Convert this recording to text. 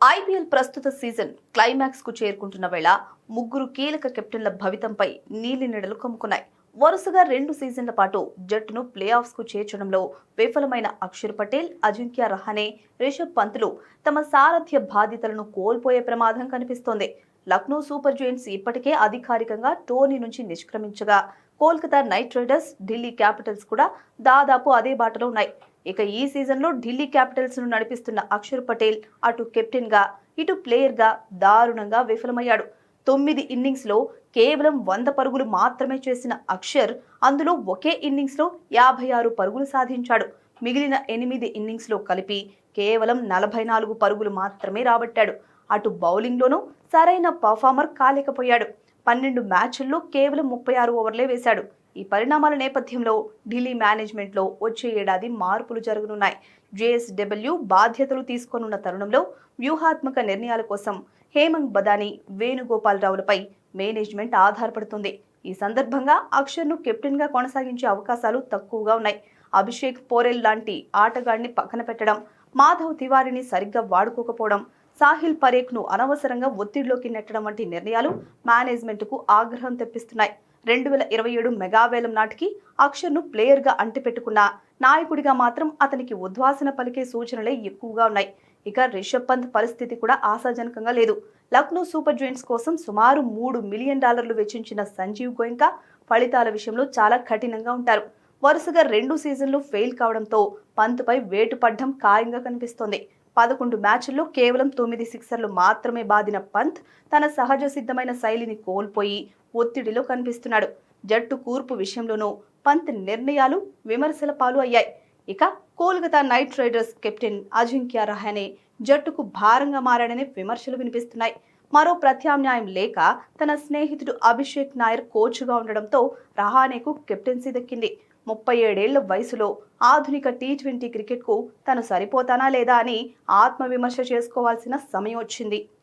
IPL ప్రస్తుత season climax కు చేరుకుంటున్న వేళ ముగ్గురు కీలక కెప్టెన్ల భవితంపై నీలి నీడలు కమ్ముకున్నాయి. వరుసగా 2 సీజన్ల పాటు జట్టును ప్లే ఆఫ్స్ కు చేర్చడంలో విఫలమైన అక్షర్ పటేల్, అజింక్య రహానే, రిషబ్ పంత్లు తమ సారథ్య బాధ్యతలను కోల్పోయే ప్రమాదం కనిపిస్తోంది. లక్నో సూపర్ జెయింట్స్ ఇప్పటికే అధికారికంగా టోర్నీ నుంచి నిష్క్రమించగా Kolkata Knight Riders, Delhi Capitals కూడా దాదాపు అదే బాటలో ఉన్నాయి. ఇక ఈ సీజన్లో ఢిల్లీ క్యాపిటల్స్ ను నడిపిస్తున్న అక్షర్ పటేల్ అటు కెప్టెన్ గా ఇటు ప్లేయర్ గా దారుణంగా విఫలమయ్యాడు. 9 ఇన్నింగ్స్ లో కేవలం 100 పరుగులు మాత్రమే చేసిన అక్షర్ అందులో ఒకే ఇన్నింగ్స్ లో 56 పరుగులు సాధించాడు. మిగిలిన 8 ఇన్నింగ్స్ లో కలిపి కేవలం 44 పరుగులు మాత్రమే రాబట్టాడు. అటు బౌలింగ్ లోనూ సరైన పర్ఫార్మర్ కాలేకపోయాడు. 12 మ్యాచ్ల్లో కేవలం 36 ఓవర్లే వేశాడు. ఈ పరిణామాల నేపథ్యంలో ఢిల్లీ మేనేజ్మెంట్ లో వచ్చే ఏడాది మార్పులు జరగనున్నాయి. జేఎస్డబ్ల్యూ బాధ్యతలు తీసుకోనున్న తరుణంలో వ్యూహాత్మక నిర్ణయాల కోసం హేమంగ్ బదాని, వేణుగోపాల్ రావులపై మేనేజ్మెంట్ ఆధారపడుతుంది. ఈ సందర్భంగా అక్షర్ ను కెప్టెన్ గా కొనసాగించే అవకాశాలు తక్కువగా ఉన్నాయి. అభిషేక్ పోరెల్ లాంటి ఆటగాడిని పక్కన పెట్టడం, మాధవ్ తివారీని సరిగ్గా వాడుకోకపోవడం, సాహిల్ పరేఖ్ ను అనవసరంగా ఒత్తిడిలోకి నెట్టడం వంటి నిర్ణయాలు మేనేజ్మెంట్ కు ఆగ్రహం తెప్పిస్తున్నాయి. 2027 మెగావేలం నాటికి అక్షర్ ను ప్లేయర్ గా అంటిపెట్టుకున్న నాయకుడిగా మాత్రం అతనికి ఉద్వాసన పలికే సూచనలే ఎక్కువగా ఉన్నాయి. ఇక రిషబ్ పంత్ పరిస్థితి కూడా ఆశాజనకంగా లేదు. లక్నో సూపర్ జెయింట్స్ కోసం సుమారు $3 మిలియన్ వెచ్చించిన సంజీవ్ గోయంకా ఫలితాల విషయంలో చాలా కఠినంగా ఉంటారు. వరుసగా 2 సీజన్లు ఫెయిల్ కావడంతో పంత్ పై వేటు పడ్డం ఖాయంగా కనిపిస్తోంది. 11 మ్యాచ్ల్లో కేవలం 9 సిక్సర్లు మాత్రమే బాదిన పంత్ తన సహజ సిద్ధమైన శైలిని కోల్పోయి ఒత్తిడిలో కనిపిస్తున్నాడు. జట్టు కూర్పు విషయంలోనూ పంత్ నిర్ణయాలు విమర్శల పాలు అయ్యాయి. ఇక Kolkata Knight riders captain Ajinkya Rahane జట్టుకు భారంగా మారాడనే విమర్శలు వినిపిస్తున్నాయి. మరో ప్రత్యామ్నాయం లేక తన స్నేహితుడు అభిషేక్ నాయర్ కోచ్గా ఉండడంతో రహానేకు కెప్టెన్సీ దక్కింది. 37 ఏళ్ల వయసులో ఆధునిక టీ20 క్రికెట్కు తను సరిపోతానా లేదా అని ఆత్మవిమర్శ చేసుకోవాల్సిన సమయం వచ్చింది.